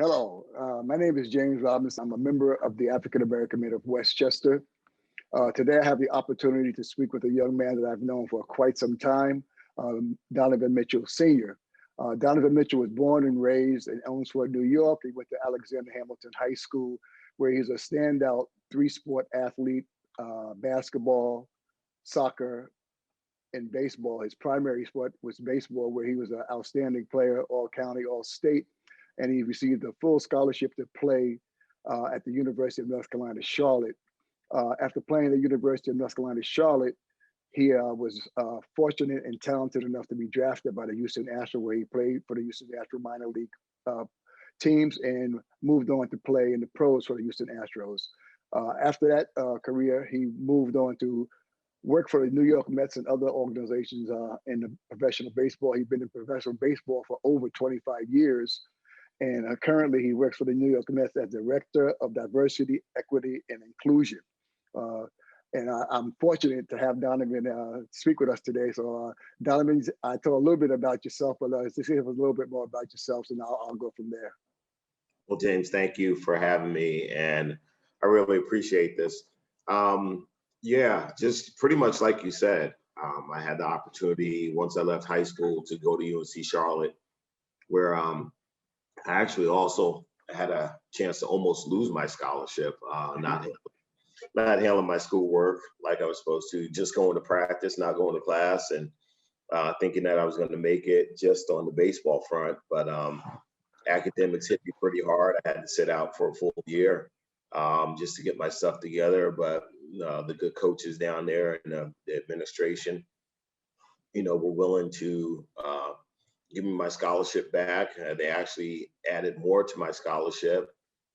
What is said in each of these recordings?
Hello, my name is James Robinson. I'm a member of the African American Men of Westchester. Today, I have the opportunity to speak with a young man that I've known for quite some time, Donovan Mitchell Sr. Donovan Mitchell was born and raised in Elmsford, New York. He went to Alexander Hamilton High School, where he's a standout three-sport athlete, basketball, soccer, and baseball. His primary sport was baseball, where he was an outstanding player, all-county, all-state, and he received a full scholarship to play at the University of North Carolina, Charlotte. After playing at the University of North Carolina, Charlotte, he was fortunate and talented enough to be drafted by the Houston Astros, where he played for the Houston Astros minor league teams and moved on to play in the pros for the Houston Astros. After that career, he moved on to work for the New York Mets and other organizations in the professional baseball. He's been in professional baseball for over 25 years. And currently he works for the New York Mets as Director of Diversity, Equity, and Inclusion. And I'm fortunate to have Donovan speak with us today. So Donovan, I told a little bit about yourself, but let's see a little bit more about yourself, and I'll go from there. Well, James, thank you for having me, and I really appreciate this. Yeah, just pretty much like you said, I had the opportunity once I left high school to go to UNC Charlotte, where I actually also had a chance to almost lose my scholarship, not handling my schoolwork like I was supposed to, just going to practice, not going to class, and thinking that I was going to make it just on the baseball front. But academics hit me pretty hard. I had to sit out for a full year just to get my stuff together. But the good coaches down there and the administration, were willing to give me my scholarship back. They actually added more to my scholarship.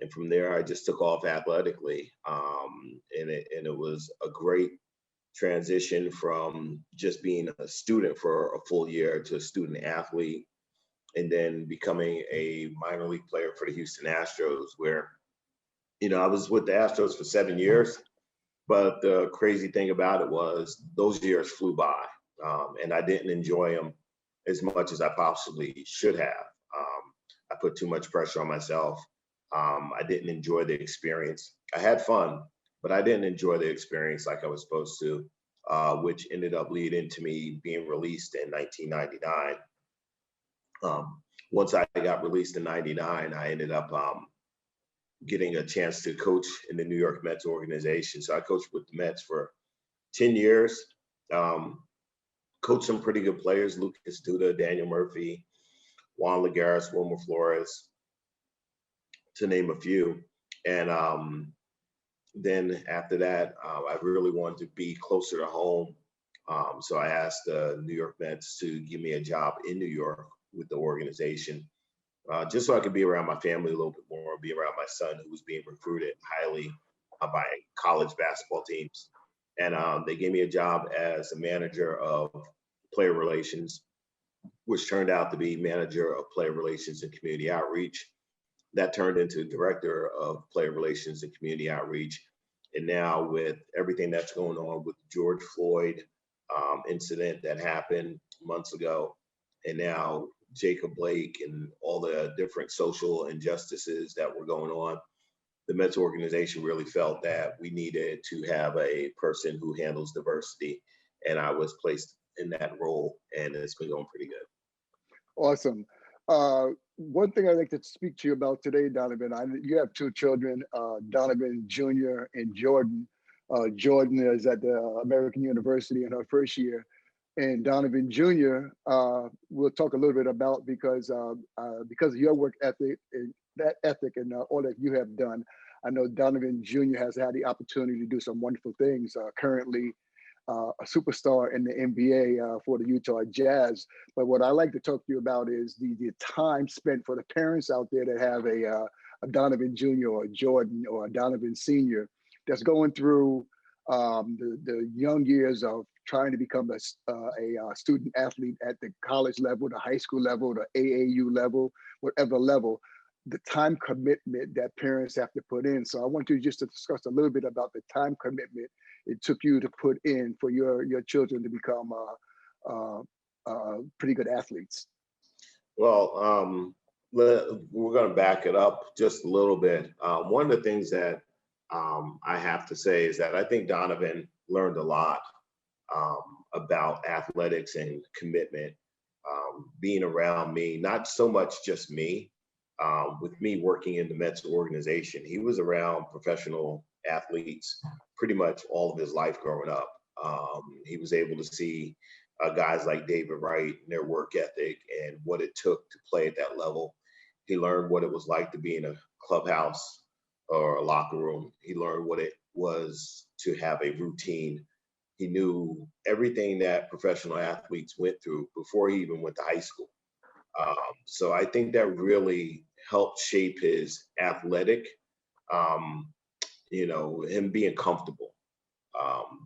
And from there, I just took off athletically. And it was a great transition from just being a student for a full year to a student athlete, and then becoming a minor league player for the Houston Astros, where, I was with the Astros for 7 years. But the crazy thing about it was those years flew by, and I didn't enjoy them as much as I possibly should have. I put too much pressure on myself. I didn't enjoy the experience. I had fun, but I didn't enjoy the experience like I was supposed to, which ended up leading to me being released in 1999. Once I got released in 99, I ended up getting a chance to coach in the New York Mets organization. So I coached with the Mets for 10 years, coached some pretty good players, Lucas Duda, Daniel Murphy, Juan Lagares, Wilmer Flores, to name a few. And then after that, I really wanted to be closer to home. So I asked the New York Mets to give me a job in New York with the organization, just so I could be around my family a little bit more, be around my son who was being recruited highly by college basketball teams. And they gave me a job as a manager of player relations, which turned out to be manager of player relations and community outreach. That turned into director of player relations and community outreach. And now with everything that's going on with the George Floyd incident that happened months ago, and now Jacob Blake and all the different social injustices that were going on, the Mets organization really felt that we needed to have a person who handles diversity. And I was placed in that role, and it's been going pretty good. Awesome. One thing I'd like to speak to you about today, Donovan, you have two children, Donovan Jr. and Jordan. Jordan is at the American University in her first year. And Donovan Jr., we'll talk a little bit about because of your work ethic and that ethic and all that you have done. I know Donovan Jr. has had the opportunity to do some wonderful things. Currently, a superstar in the NBA for the Utah Jazz. But what I like to talk to you about is the time spent for the parents out there that have a Donovan Jr. or a Jordan or a Donovan Sr. that's going through the young years of trying to become a student athlete at the college level, the high school level, the AAU level, whatever level, the time commitment that parents have to put in. So I want you just to discuss a little bit about the time commitment it took you to put in for your children to become pretty good athletes. Well, we're going to back it up just a little bit. One of the things that I have to say is that I think Donovan learned a lot about athletics and commitment, being around me, not so much just me, with me working in the Mets organization. He was around professional athletes pretty much all of his life growing up. He was able to see guys like David Wright and their work ethic and what it took to play at that level. He learned what it was like to be in a clubhouse or a locker room. He learned what it was to have a routine. He knew everything that professional athletes went through before he even went to high school. So I think that really helped shape his athletic, um, him being comfortable,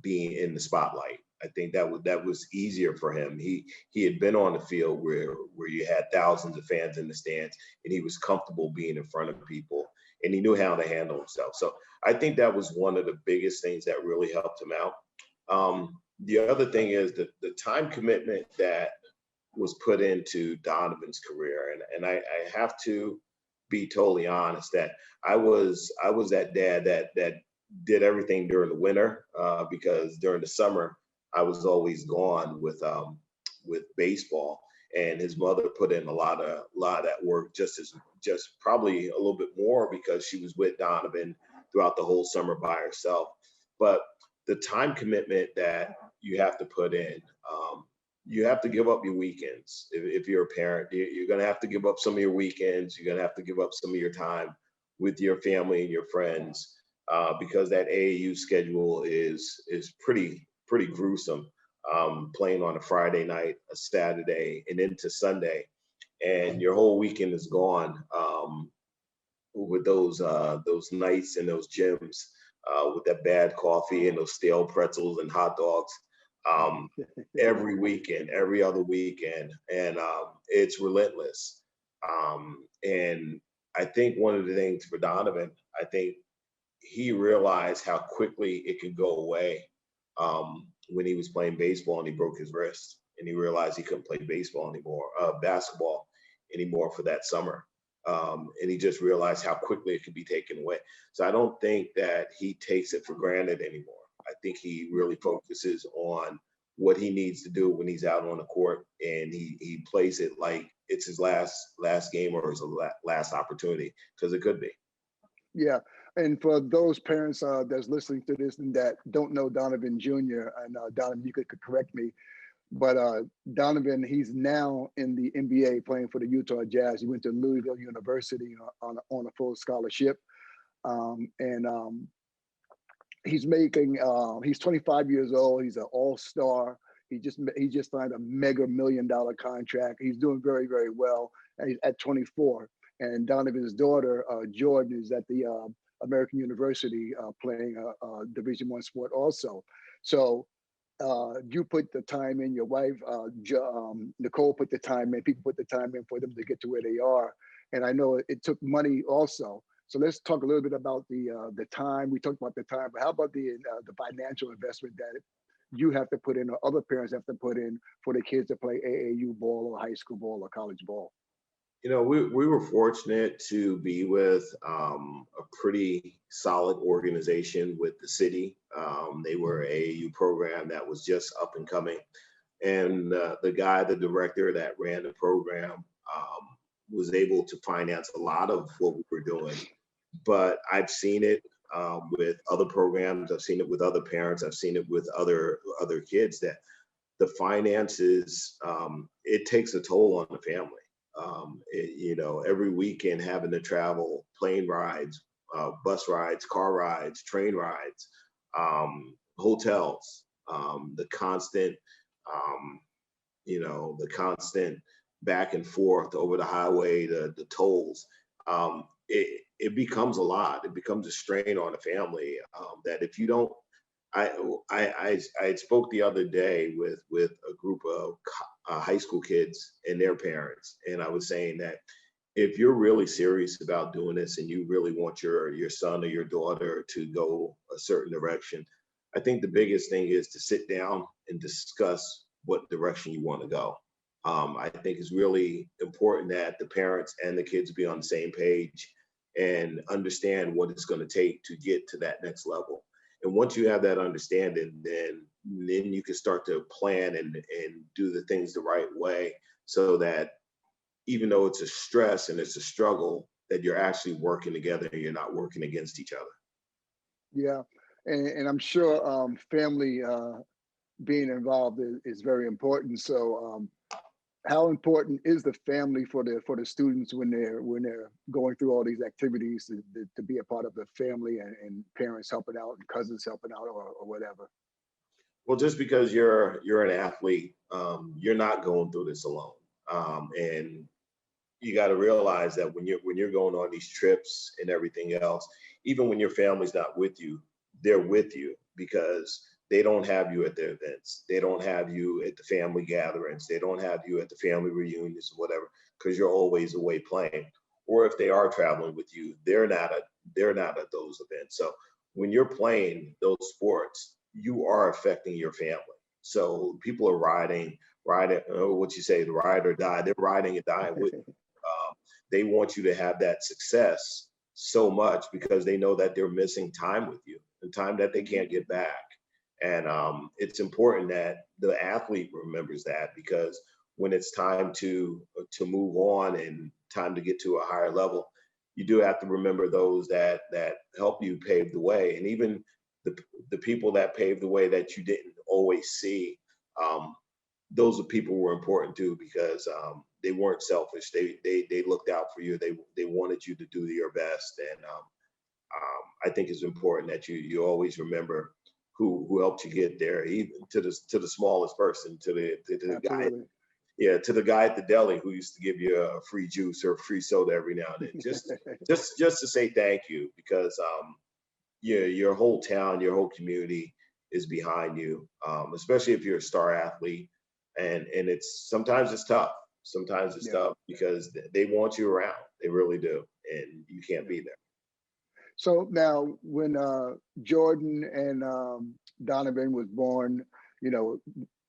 being in the spotlight. I think that was easier for him. He had been on the field where you had thousands of fans in the stands, and he was comfortable being in front of people, and he knew how to handle himself. So I think that was one of the biggest things that really helped him out. The other thing is that the time commitment that was put into Donovan's career, and I have to be totally honest that I was that dad that did everything during the winter, because during the summer I was always gone with baseball, and his mother put in a lot of that work, just probably a little bit more because she was with Donovan throughout the whole summer by herself. But the time commitment that you have to put in, you have to give up your weekends. If you're a parent, you're going to have to give up some of your weekends. You're going to have to give up some of your time with your family and your friends, because that AAU schedule is pretty gruesome. Playing on a Friday night, a Saturday, and into Sunday, and your whole weekend is gone, with those nights in those gyms, with that bad coffee and those stale pretzels and hot dogs, um, every weekend, every other weekend, and it's relentless. And I think one of the things for Donovan, I think he realized how quickly it could go away, when he was playing baseball and he broke his wrist, and he realized he couldn't play basketball anymore for that summer. And he just realized how quickly it could be taken away. So I don't think that he takes it for granted anymore. I think he really focuses on what he needs to do when he's out on the court, and he plays it like it's his last game or his last opportunity, because it could be. Yeah, and for those parents that's listening to this and that don't know Donovan Jr., and Donovan, you could correct me, but Donovan, he's now in the NBA playing for the Utah Jazz. He went to Louisville University on a full scholarship, and he's making. He's 25 years old. He's an all-star. He just signed a mega $1 million contract. He's doing very very well. And he's at 24. And Donovan's daughter Jordan is at the American University playing a Division I sport also. So you put the time in. Your wife Nicole put the time in. People put the time in for them to get to where they are. And I know it took money also. So let's talk a little bit about the time. We talked about the time, but how about the financial investment that you have to put in, or other parents have to put in for the kids to play AAU ball or high school ball or college ball? We were fortunate to be with a pretty solid organization with the city. They were a AAU program that was just up and coming. And the director that ran the program, was able to finance a lot of what we were doing. But I've seen it with other programs. I've seen it with other parents. I've seen it with other kids, that the finances, it takes a toll on the family. Every weekend having to travel, plane rides, bus rides, car rides, train rides, hotels, um, the constant back and forth over the highway, the tolls. It becomes a lot. It becomes a strain on the family, that if you don't. I spoke the other day with a group of high school kids and their parents, and I was saying that if you're really serious about doing this and you really want your son or your daughter to go a certain direction, I think the biggest thing is to sit down and discuss what direction you want to go. I think it's really important that the parents and the kids be on the same page and understand what it's going to take to get to that next level. And once you have that understanding, then you can start to plan and do the things the right way, so that even though it's a stress and it's a struggle, that you're actually working together and you're not working against each other. Yeah, and I'm sure family being involved is very important. So, how important is the family for the students when they're going through all these activities to be a part of the family, and parents helping out and cousins helping out, or whatever? Well, just because you're an athlete, you're not going through this alone. And you got to realize that when you're going on these trips and everything else, even when your family's not with you, they're with you because they don't have you at their events. They don't have you at the family gatherings. They don't have you at the family reunions or whatever, because you're always away playing. Or if they are traveling with you, they're not at those events. So when you're playing those sports, you are affecting your family. So people are riding, what you say, the ride or die. They're riding and dying with you. They want you to have that success so much because they know that they're missing time with you, the time that they can't get back. And it's important that the athlete remembers that, because when it's time to move on and time to get to a higher level, you do have to remember those that help you pave the way, and even the the people that paved the way that you didn't always see. Um, those are people who were important too, because they weren't selfish. They looked out for you. They wanted you to do your best, and I think it's important that you always remember who helped you get there, even to the smallest person, to the guy, Absolutely. yeah, to the guy at the deli who used to give you a free juice or a free soda every now and then, just to say thank you, because your whole town, your whole community is behind you, especially if you're a star athlete. And it's sometimes it's tough. Sometimes it's Yeah, tough because they want you around. They really do, and you can't yeah. be there. So now, when Jordan and Donovan was born, you know,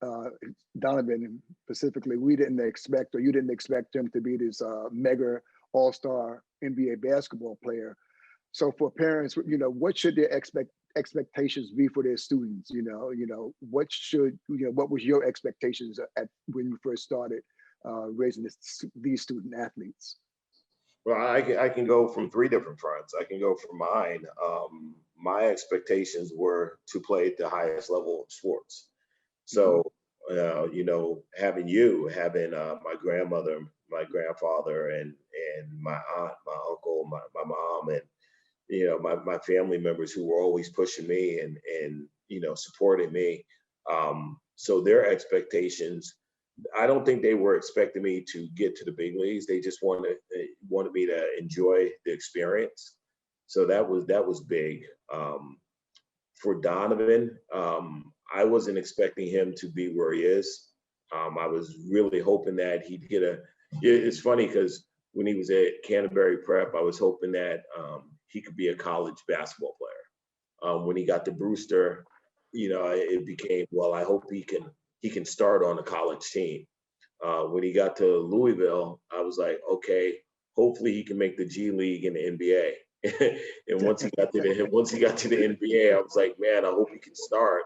uh, Donovan specifically, we didn't expect, or you didn't expect him to be this mega all-star NBA basketball player. So for parents, what should their expectations be for their students? What was your expectations at when you first started raising these student athletes? Well, I can go from three different fronts. I can go from mine. My expectations were to play at the highest level of sports. Hmm. So, having my grandmother, my grandfather, and my aunt, my uncle, my mom, and my family members who were always pushing me and supporting me. So their expectations, I don't think they were expecting me to get to the big leagues. They wanted me to enjoy the experience. So that was big. For Donovan, I wasn't expecting him to be where he is. I was really hoping that he'd get a. It's funny because when he was at Canterbury Prep, I was hoping that he could be a college basketball player. When he got to Brewster, it became, well, I hope he can start on a college team. When he got to Louisville, I was like, okay, hopefully he can make the G League and the NBA. And once he got to the NBA, I was like, man, I hope he can start.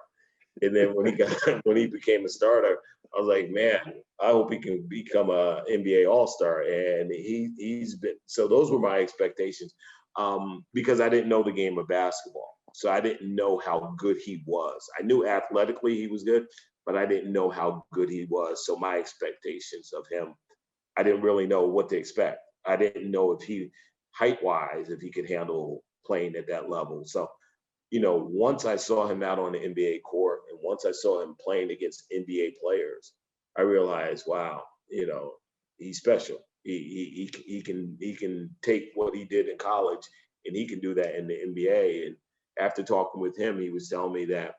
And then when he became a starter, I was like, man, I hope he can become a NBA All Star. And he's been, so those were my expectations, because I didn't know the game of basketball, so I didn't know how good he was. I knew athletically he was good, but I didn't know how good he was. So my expectations of him, I didn't really know what to expect. I didn't know if he, height wise, if he could handle playing at that level. So once I saw him out on the NBA court and once I saw him playing against NBA players, I realized, wow, he's special. He can take what he did in college and he can do that in the NBA. And after talking with him, he was telling me that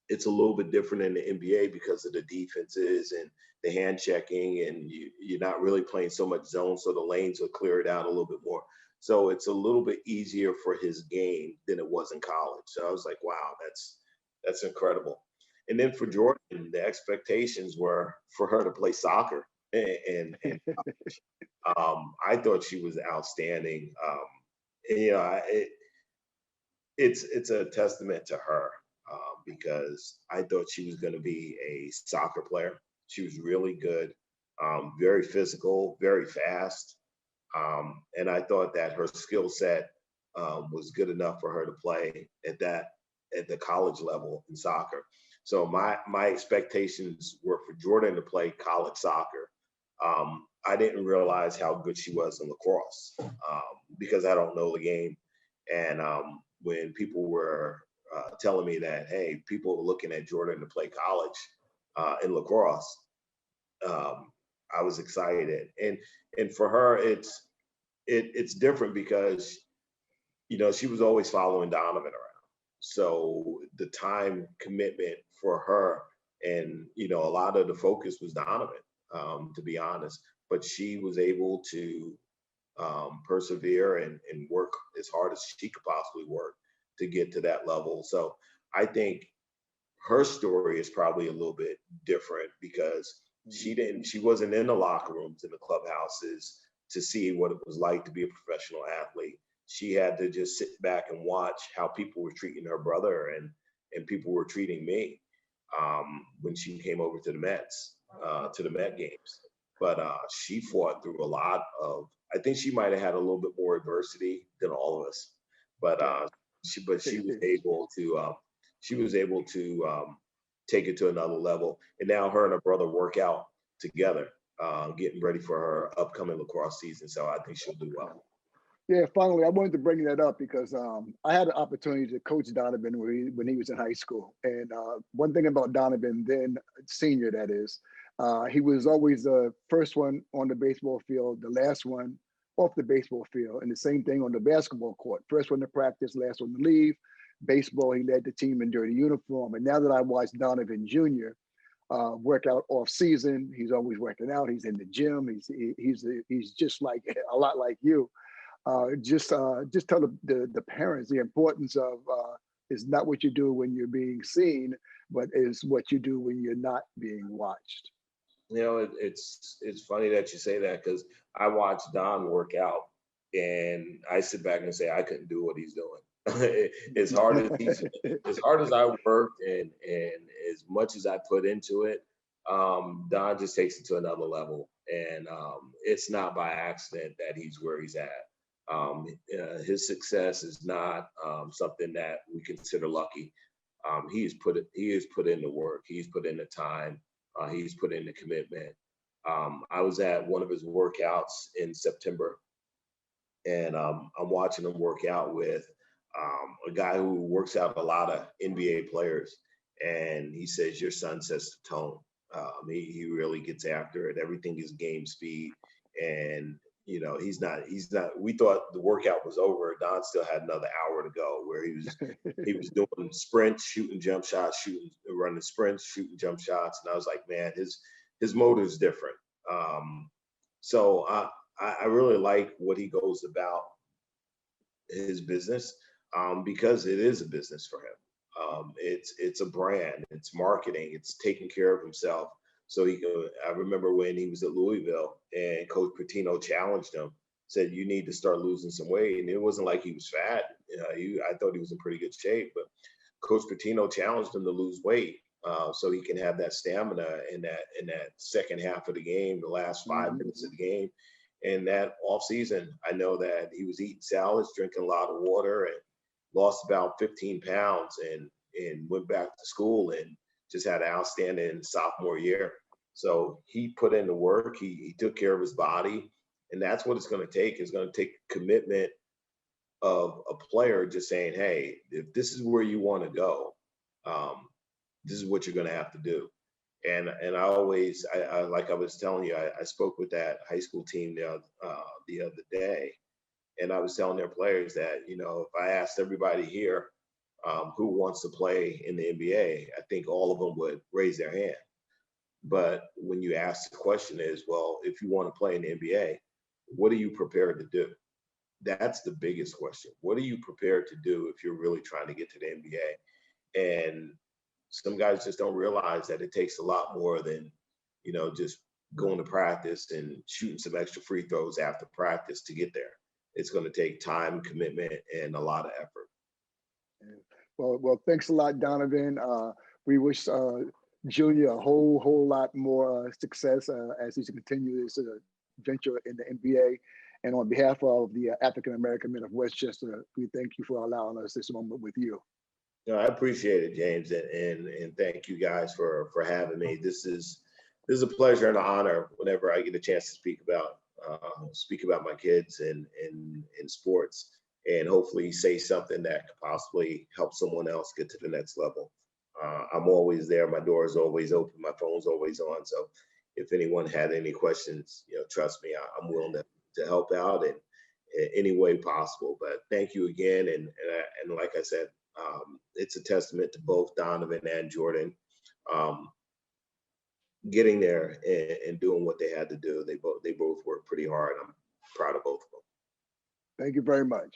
it's a little bit different in the NBA because of the defenses and the hand checking, and you're not really playing so much zone, so the lanes will clear it out a little bit more. So it's a little bit easier for his game than it was in college. So I was like, wow, that's incredible. And then for Jordan, the expectations were for her to play soccer. And I thought she was outstanding. You know, it's a testament to her because I thought she was going to be a soccer player. She was really good, very physical, very fast, and I thought that her skill set was good enough for her to play at the college level in soccer. So my expectations were for Jordan to play college soccer. I didn't realize how good she was in lacrosse because I don't know the game. And when people were telling me that, hey, people were looking at Jordan to play college in lacrosse, I was excited. And for her, it's different because she was always following Donovan around. So the time commitment for her, and a lot of the focus was Donovan, to be honest. But she was able to persevere and work as hard as she could possibly work to get to that level. So I think her story is probably a little bit different because she wasn't in the locker rooms in the clubhouses to see what it was like to be a professional athlete. She had to just sit back and watch how people were treating her brother and people were treating me when she came over to the Mets, to the Met games. But she fought through a lot of. I think she might have had a little bit more adversity than all of us, but she was able to take it to another level. And now her and her brother work out together, getting ready for her upcoming lacrosse season. So I think she'll do well. Yeah, finally, I wanted to bring that up because I had an opportunity to coach Donovan when he was in high school. And one thing about Donovan, then senior, that is, he was always the first one on the baseball field, the last one off the baseball field, and the same thing on the basketball court. First one to practice, last one to leave. Baseball, he led the team in dirty uniform. And now that I watched Donovan Jr. Work out off season, he's always working out. He's in the gym. He's just like a lot like you. Just tell the parents the importance of is not what you do when you're being seen, but is what you do when you're not being watched. It's funny that you say that because I watch Don work out and I sit back and say I couldn't do what he's doing. as hard as I worked and as much as I put into it, Don just takes it to another level, and it's not by accident that he's where he's at. His success is not something that we consider lucky. He has put in the work. He's put in the time. He's put in the commitment. I was at one of his workouts in September, and I'm watching him work out with a guy who works out a lot of NBA players, and he says, "Your son sets the tone." He really gets after it. Everything is game speed, and he's not. We thought the workout was over. Don still had another hour to go, where he was doing sprints, shooting jump shots, running sprints, shooting jump shots, and I was like, man, his motive is different. So I really like what he goes about his business because it is a business for him. It's a brand, it's marketing, it's taking care of himself. So I remember when he was at Louisville and Coach Pitino challenged him, said, "You need to start losing some weight." And it wasn't like he was fat. I thought he was in pretty good shape, but Coach Pitino challenged him to lose weight so he can have that stamina in that second half of the game, the last 5 minutes of the game. And that off season, I know that he was eating salads, drinking a lot of water, and lost about 15 pounds and went back to school and just had an outstanding sophomore year. So he put in the work. He took care of his body, and that's what it's going to take. It's going to take commitment of a player just saying, "Hey, if this is where you want to go, this is what you're going to have to do." And I always, like I was telling you, I spoke with that high school team the other day, and I was telling their players that if I asked everybody here who wants to play in the NBA, I think all of them would raise their hand. But when you ask the question is, well, if you want to play in the NBA, what are you prepared to do? That's the biggest question. What are you prepared to do if you're really trying to get to the NBA? And some guys just don't realize that it takes a lot more than, just going to practice and shooting some extra free throws after practice to get there. It's going to take time, commitment, and a lot of effort. Well, thanks a lot, Donovan. We wish Junior a whole lot more success as he continues his venture in the NBA. And on behalf of the African American men of Westchester, we thank you for allowing us this moment with you. No, I appreciate it, James, and thank you guys for having me. This is a pleasure and an honor whenever I get a chance to speak about my kids and in sports, and hopefully say something that could possibly help someone else get to the next level. I'm always there. My door is always open. My phone's always on. So if anyone had any questions, trust me, I'm willing to help out in any way possible. But thank you again. And like I said, it's a testament to both Donovan and Jordan getting there and doing what they had to do. They both worked pretty hard. I'm proud of both of them. Thank you very much.